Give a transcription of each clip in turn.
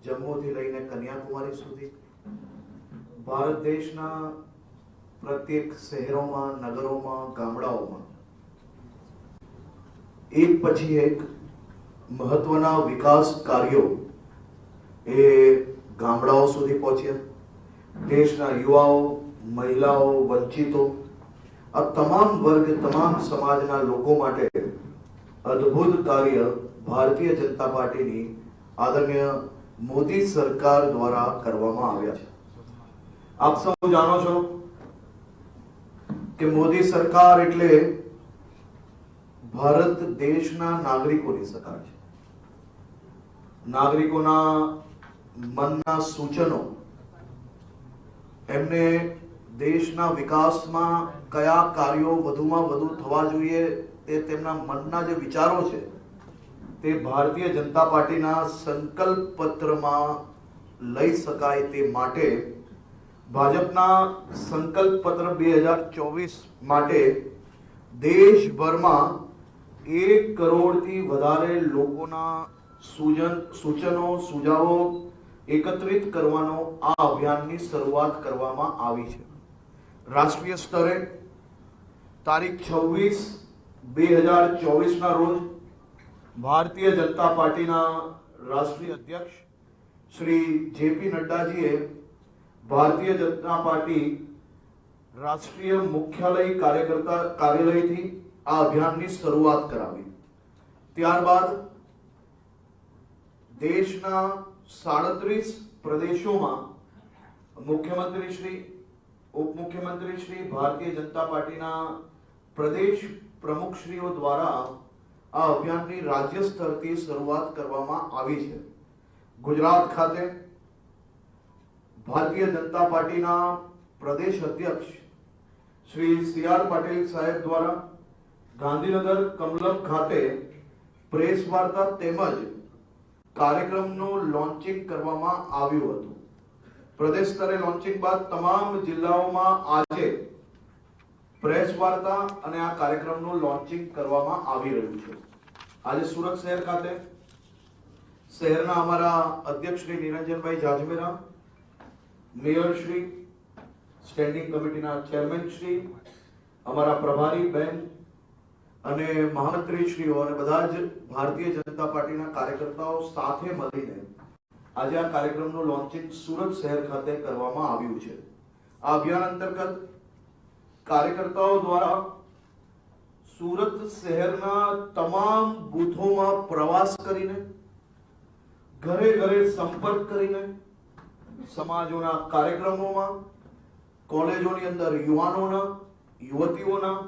જમ્મુથી લઈને કન્યાકુમારી સુધી ભારત દેશના પ્રત્યેક શહેરોમાં, નગરોમાં, ગામડાઓમાં એક પછી એક મહત્વના વિકાસ કાર્યો એ ગામડાઓ સુધી પહોંચ્યા. દેશના યુવાઓ, મહિલાઓ, વંચિતો, આ તમામ વર્ગ, તમામ સમાજના લોકો માટે અદ્ભુત કાર્ય ભારતીય જનતા પાર્ટીની આદરણીય મોદી સરકાર દ્વારા કરવામાં આવ્યા છે. આપ સૌ જાણો છો કે મોદી સરકાર એટલે ભારત દેશના નાગરિકોની સરકાર છે. નાગરિકોના મનના સૂચનો, એમને દેશના વિકાસમાં કયા કાર્યો વધુમાં વધુ થવા જોઈએ તે તેમના મનના જે વિચારો છે તે ભારતીય જનતા પાર્ટીના સંકલ્પ પત્રમાં લઈ શકાય તે માટે ભાજપના સંકલ્પ પત્ર 2024 માટે દેશભરમાં 1 કરોડથી વધારે લોકોના સૂચનો, સુઝાવો એકત્રિત કરવાનો આ અભિયાનની શરૂઆત કરવામાં આવી છે. રાષ્ટ્રીય સ્તરે તારીખ 26/2024 ના રોજ ભારતીય જનતા પાર્ટીના રાષ્ટ્રીય અધ્યક્ષ શ્રી જેપી નડ્ડાજીએ ભારતીય જનતા પાર્ટી રાષ્ટ્રીય મુખ્યાલય કાર્યાલયથી આ અભિયાનની શરૂઆત કરાવી. ત્યારબાદ દેશના 37 પ્રદેશોમાં મુખ્યમંત્રી શ્રી, ઉપમુખ્યમંત્રી શ્રી, ભારતીય જનતા પાર્ટીના પ્રદેશ પ્રમુખશ્રીઓ દ્વારા આ અભિયાનની રાજ્ય સ્તરથી શરૂઆત કરવામાં આવી છે. ગુજરાત ખાતે ભારતીય જનતા પાર્ટીના પ્રદેશ અધ્યક્ષ શ્રી સી.આર. પાટીલ સાહેબ દ્વારા ગાંધીનગર કમલમ ખાતે પ્રેસ વાર્તા તેમજ કાર્યક્રમનું લોન્ચિંગ કરવામાં આવ્યું હતું. પ્રદેશ સ્તરે લોન્ચિંગ બાદ તમામ જિલ્લાઓમાં આજે પ્રેસ વાર્તા અને આ કાર્યક્રમનું લોન્ચિંગ કરવામાં આવી રહ્યું છે. આજે સુરત શહેર ખાતે શહેરના અમારા અધ્યક્ષ શ્રી નિરંજનભાઈ જાજમેરા, મેયર શ્રી, સ્ટેન્ડિંગ કમિટીના ચેરમેન શ્રી, અમારા પ્રભારી બેન અને મહામંત્રીશ્રીઓ અને બધા જ ભારતીય જનતા પાર્ટીના કાર્યકર્તાઓ સાથે મળીને આજે આ કાર્યક્રમનું લોન્ચિંગ સુરત શહેર ખાતે કરવામાં આવ્યું છે. આ અભિયાન અંતર્ગત કાર્યકર્તાઓ દ્વારા સુરત શહેરના તમામ બૂથોમાં પ્રવાસ કરીને, ઘરે ઘરે સંપર્ક કરીને, સમાજોના કાર્યક્રમોમાં, કોલેજોની અંદર યુવાનોના, યુવતીઓના,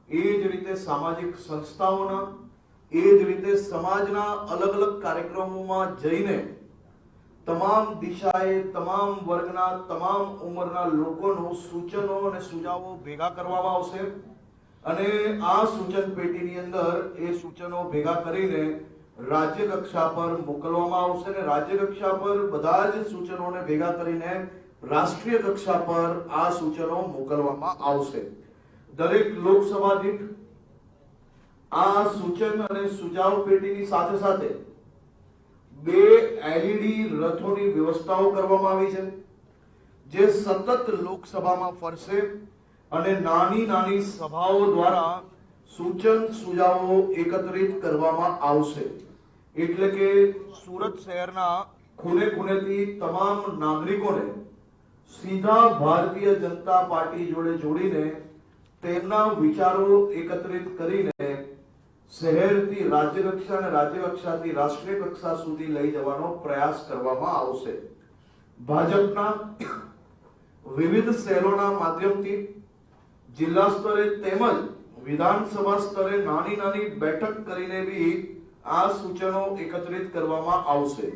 એ જ રીતે સામાજિક સંસ્થાઓના, એ જ રીતે સમાજના અલગ અલગ કાર્યક્રમોમાં જઈને તમામ દિશાએ, તમામ વર્ગના, તમામ ઉંમરના લોકોનું સૂચનો અને સુઝાવો ભેગા કરવામાં આવશે અને આ સૂચન પેટીની અંદર એ સૂચનો ભેગા કરીને રાજ્ય કક્ષા પર મોકલવામાં આવશે અને રાજ્ય કક્ષા પર બધા જ સૂચનોને ભેગા કરીને રાષ્ટ્રીય કક્ષા પર આ સૂચનો મોકલવામાં આવશે. દરેક લોકસભા દીઠ આ સૂચન અને સુઝાવ પેટીની સાથે સાથે 2 LED રથોની વ્યવસ્થાઓ કરવામાં આવી છે, જે સતત લોકસભામાં ફરશે અને નાની નાની સભાઓ દ્વારા સૂચન સુઝાવો એકત્રિત કરવામાં આવશે. એટલે કે સુરત શહેરના ખૂણે ખૂણેથી તમામ નાગરિકોને સીધા ભારતીય જનતા પાર્ટી જોડે જોડીને તેમના વિચારો એકત્રિત કરીને શહેરથી રાજ્ય કક્ષા અને રાજ્ય કક્ષાથી રાષ્ટ્રીય કક્ષા સુધી લઈ જવાનો પ્રયાસ કરવામાં આવશે. ભાજપના વિવિધ સેલોના માધ્યમથી જિલ્લા સ્તરે તેમજ વિધાનસભા સ્તરે નાની નાની બેઠક કરીને બી આ સૂચનો એકત્રિત કરવામાં આવશે,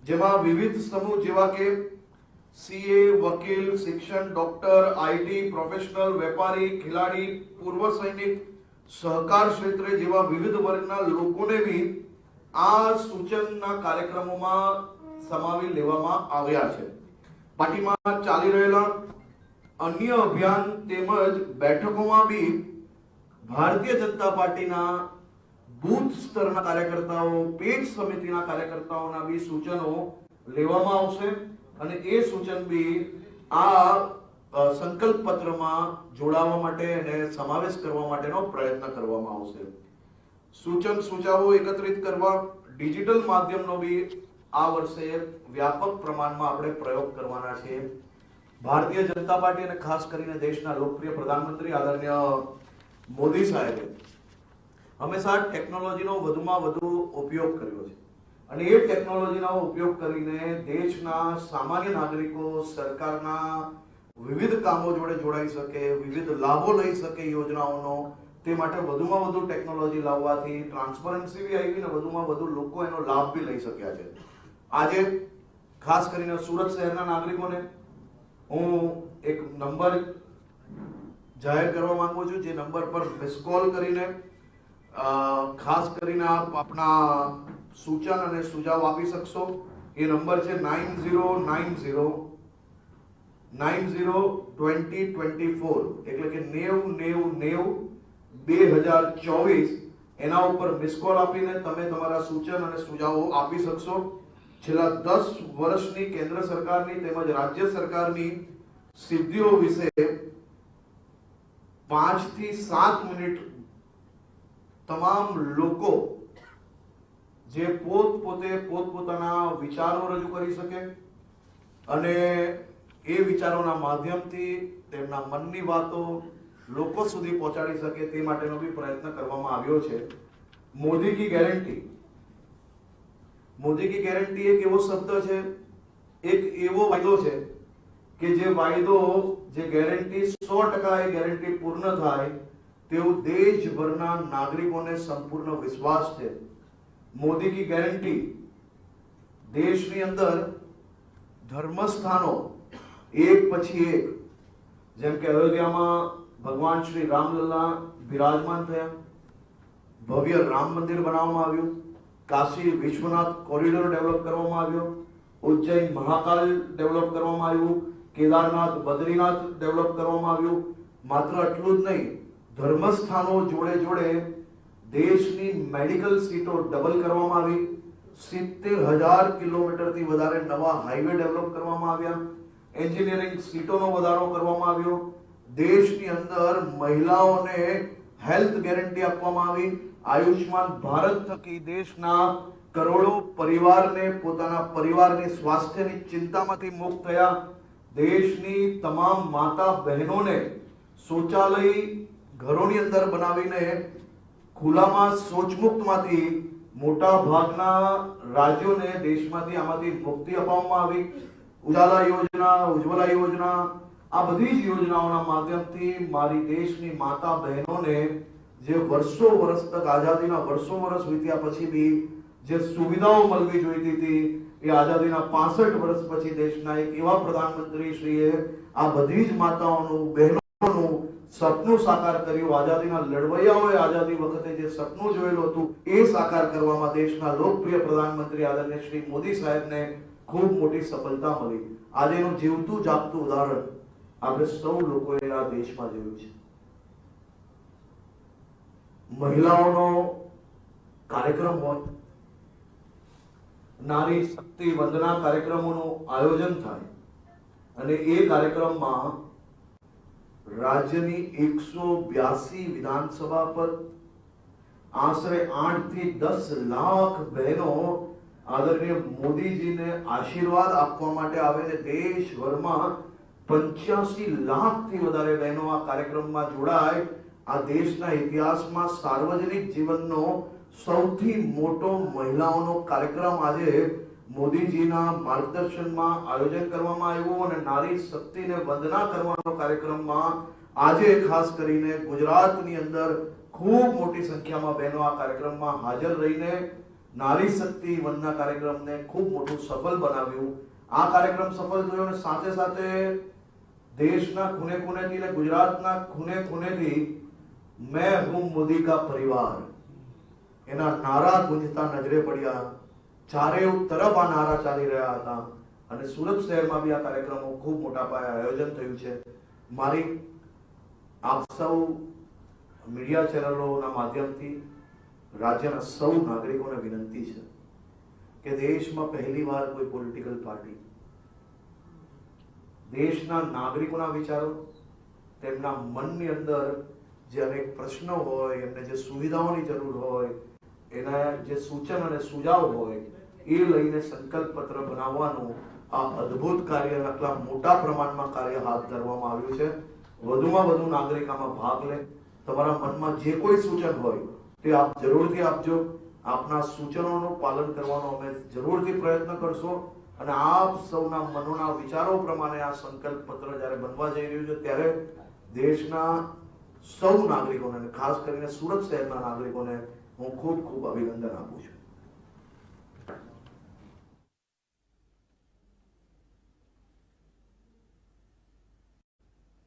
જેમાં વિવિધ સમૂહ જેવા કે સીએ, વકીલ, શિક્ષણ, ડોક્ટર, આઈટી પ્રોફેશનલ, વેપારી, ખેલાડી, પૂર્વ સૈનિક, સહકાર ક્ષેત્રે જેવા વિવિધ વર્ગના લોકોને બી આ સૂચનના કાર્યક્રમોમાં સમાવી લેવામાં આવ્યા છે. પાર્ટીમાં ચાલી રહેલા અન્ય અભિયાન તેમજ બેઠકોમાં બી ભારતીય જનતા પાર્ટીના બૂથ સ્તરના કાર્યકર્તાઓ, પેજ સમિતિના કાર્યકર્તાઓના બી સૂચનો લેવામાં આવશે અને એ સૂચન બી આ સંકલ્પ પત્રમાં જોડાવા માટે અને સમાવેશ કરવા માટેનો પ્રયત્ન કરવામાં આવશે. સૂચન સૂચાવો એકત્રિત કરવા ડિજિટલ માધ્યમનો બી આ વર્ષે વ્યાપક પ્રમાણમાં આપણે પ્રયોગ કરવાના છે. ભારતીય જનતા પાર્ટી અને ખાસ કરીને દેશના લોકપ્રિય પ્રધાનમંત્રી આદરણીય મોદી સાહેબે હંમેશા ટેકનોલોજીનો વધુમાં વધુ ઉપયોગ કર્યો છે અને એ ટેકનોલોજીનો ઉપયોગ કરીને દેશના સામાન્ય નાગરિકો સરકારના વિવિધ કામો જોડે જોડાઈ શકે, વિવિધ લાભો લઈ શકે યોજનાઓનો. તે માટે વધુમાં વધુ ટેકનોલોજી લાવવાથી ટ્રાન્સપરન્સી બી આવી ને વધુમાં વધુ લોકો એનો લાભ બી લઈ શક્યા છે. આજે ખાસ કરીને સુરત શહેરના નાગરિકોને હું એક નંબર જાહેર કરવા માંગુ છું, જે નંબર પર મિસ કોલ કરીને ખાસ કરીને આપ આપના સૂચન અને સુઝાવ આપી શકશો. એ નંબર છે 9090202024 એટલે કે 90902024. એના ઉપર મિસ કોલ આપીને તમે તમારા સૂચન અને સુઝાવો આપી શકશો. છેલ્લા 10 વર્ષની કેન્દ્ર સરકારની તેમજ રાજ્ય સરકારની સિદ્ધિઓ વિશે 5 થી 7 મિનિટ તમામ લોકો જે પોતપોતાના વિચારો રજૂ કરી શકે અને એ વિચારોના માધ્યમથી તેમના મનની વાતો લોકો સુધી પહોંચાડી શકે તે માટેનો બી પ્રયત્ન કરવામાં આવ્યો છે. મોદી કી ગેરંટી. મોદી કી ગેરંટી એક એવો શબ્દ છે, એક એવો વાયદો છે કે જે વાયદો, જે ગેરંટી 100% એ ગેરંટી પૂર્ણ થાય તેવું દેશભરના નાગરિકોને સંપૂર્ણ વિશ્વાસ છે. મોદી કી ગેરંટી દેશની અંદર ધર્મસ્થાનો એક પછી એક, જેમ કે અયોધ્યામાં ભગવાન શ્રી રામલલ્લા બિરાજમાન થયા, ભવ્ય રામ મંદિર બનાવવામાં આવ્યું, કાશી વિશ્વનાથ કોરિડોર ડેવલપ કરવામાં આવ્યો, ઉજ્જૈન મહાકાલ ડેવલપ કરવામાં આવ્યું, કેદારનાથ બદ્રીનાથ ડેવલપ કરવામાં આવ્યું. માત્ર આટલું જ નહીં, ધર્મસ્થાનો જોડે જોડે દેશની મેડિકલ સીટો ડબલ કરવામાં આવી, 70,000 કિલોમીટરથી વધારે નવા હાઈવે ડેવલપ કરવામાં આવ્યા, એન્જિનિયરિંગ સીટોનો વધારો કરવામાં આવ્યો, દેશની અંદર મહિલાઓને હેલ્થ ગેરંટી આપવામાં આવી, આયુષ્માન ભારત થકી દેશના કરોડો પરિવારને પોતાના પરિવારની સ્વાસ્થ્યની ચિંતામાંથી મુક્ત થયા, દેશની તમામ માતા બહેનોને શૌચાલય ઘરોની અંદર બનાવીને ખુલ્લામાં શૌચમુક્તમાંથી મોટા ભાગના રાજ્યોને દેશમાંથી આમાંથી મુક્તિ અપાવવામાં આવી. ઉજાલા યોજના, ઉજ્જવલા યોજના, આ બધી જ યોજનાઓના માધ્યમથી મારી દેશની માતા બહેનોને જે વર્ષો વર્ષ તક આઝાદીના વર્ષો વર્ષ વીત્યા પછી બી જે સુવિધાઓ મળવી જોઈતી હતી એ આઝાદીના 65 વર્ષ પછી દેશના એક એવા પ્રધાનમંત્રી શ્રીએ આ બધી જ માતાઓનું, બહેનોનું સપનું સાકાર કર્યું. આઝાદીના લડવૈયાઓએ આઝાદી વખતે જે સપનું જોયેલું હતું એ સાકાર કરવામાં દેશના લોકપ્રિય પ્રધાનમંત્રી આદરણીય શ્રી મોદી સાહેબને ખૂબ મોટી સફળતા મળી. આજે એનું જીવતું જાગતું ઉદાહરણ આપણે સૌ લોકોએ આ દેશમાં જોયું છે. મહિલાઓનો કાર્યક્રમ હોય, નારી શક્તિ વંદના કાર્યક્રમોનું આયોજન થાય અને એ કાર્યક્રમમાં રાજ્યની 182 વિધાનસભા પર આશરે 8 થી 10 લાખ બહેનો આદરણીય મોદીજીને આશીર્વાદ આપવા માટે આવે ને દેશભરમાં 85 લાખથી વધારે બહેનો આ કાર્યક્રમમાં જોડાય. આ દેશના ઇતિહાસમાં સાર્વજનિક જીવનનો સૌથી મોટો મહિલાઓનો કાર્યક્રમ આજે મોદીજીના માર્ગદર્શનમાં આયોજન કરવામાં આવ્યું અને નારી શક્તિને વંદના કરવાનો કાર્યક્રમમાં આજે ખાસ કરીને ગુજરાતની અંદર ખૂબ મોટી સંખ્યામાં બહેનો આ કાર્યક્રમમાં હાજર રહીને નારી શક્તિ વંદના કાર્યક્રમને ખૂબ મોટું સફળ બનાવ્યું. આ કાર્યક્રમ સફળ થયો અને સાથે સાથે દેશના ખૂણે ખૂણેથી અને ગુજરાતના ખૂણે ખૂણેથી મેં હું મોદી કા પરિવાર એના નારા ગુંજતા નજરે પડ્યા. ચારે તરફ આ નારા ચાલી રહ્યા હતા અને સુરત શહેરમાં બી આ કાર્યક્રમો ખૂબ મોટા પાયે આયોજન થયું છે. મારી આપ સૌ મીડિયા ચેનલોના માધ્યમથી રાજ્યના સૌ નાગરિકોને વિનંતી છે કે દેશમાં પહેલીવાર કોઈ પોલિટિકલ પાર્ટી દેશના નાગરિકોના વિચારો, તેમના મનની અંદર જે અનેક પ્રશ્નો હોય, એમને જે સુવિધાઓની જરૂર હોય, એના જે સૂચન અને સુઝાવ હોય, એ લઈને સંકલ્પ પત્ર બનાવવાનું આ અદ્ભુત કાર્ય, આટલા મોટા પ્રમાણમાં કાર્ય હાથ ધરવામાં આવ્યું છે. વધુમાં વધુ નાગરિક આમાં ભાગ લે. તમારા મનમાં જે કોઈ સૂચન હોય તે આપ જરૂરથી આપજો. આપના સૂચનોનું પાલન કરવાનો અમે જરૂરથી પ્રયત્ન કરશો અને આપ સૌના મનોના વિચારો પ્રમાણે આ સંકલ્પ પત્ર જ્યારે બનવા જઈ રહ્યું છે, ત્યારે દેશના સૌ નાગરિકોને, ખાસ કરીને સુરત શહેરના નાગરિકોને હું ખૂબ ખૂબ અભિનંદન આપું છું.